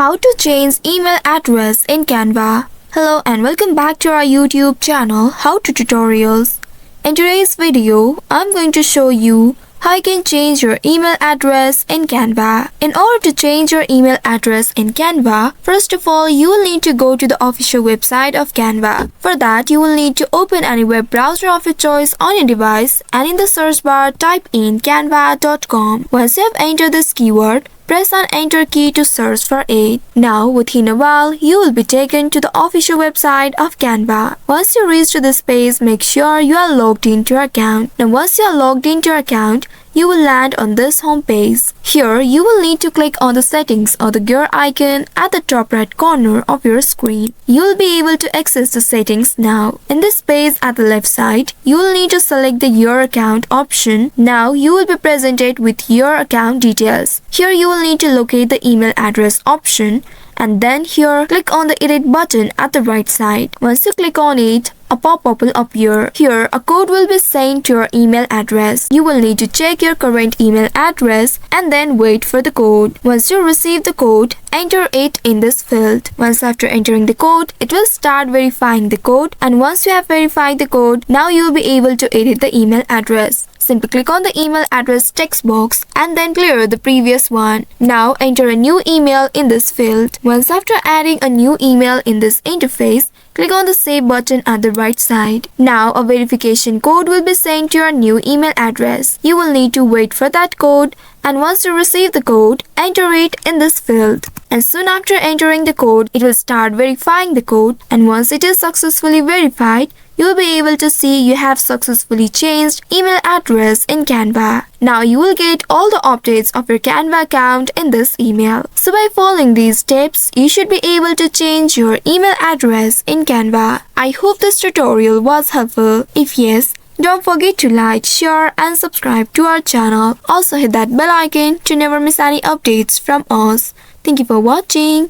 How to change email address in Canva. Hello and welcome back to our YouTube channel How to Tutorials. In today's video, I'm going to show you how you can change your email address in Canva. In order to change your email address in Canva, first of all, you will need to go to the official website of Canva. For that, you will need to open any web browser of your choice on your device and in the search bar, type in canva.com. Once you have entered this keyword, press on enter key to search for it. Now, within a while, you will be taken to the official website of Canva. Once you reach to this page, make sure you are logged into your account. Now, once you are logged into your account, you will land on this home page. Here, you will need to click on the settings or the gear icon at the top right corner of your screen. You will be able to access the settings now. In this page at the left side, you will need to select the Your Account option. Now, you will be presented with your account details. Here, you will need to locate the email address option and then here, click on the Edit button at the right side. Once you click on it, a pop-up will appear. Here, a code will be sent to your email address. You will need to check your current email address and then wait for the code. Once you receive the code, enter it in this field. Once after entering the code, it will start verifying the code, and once you have verified the code, now you will be able to edit the email address. Simply click on the email address text box and then clear the previous one. Now enter a new email in this field. Once after adding a new email in this interface, click on the Save button at the right side. Now a verification code will be sent to your new email address. You will need to wait for that code, and once you receive the code, enter it in this field. And soon after entering the code, it will start verifying the code, and once it is successfully verified, you will be able to see you have successfully changed email address in Canva. Now you will get all the updates of your Canva account in this email. So by following these steps, you should be able to change your email address in Canva. I hope this tutorial was helpful. If yes, don't forget to like, share and subscribe to our channel. Also hit that bell icon to never miss any updates from us. Thank you for watching.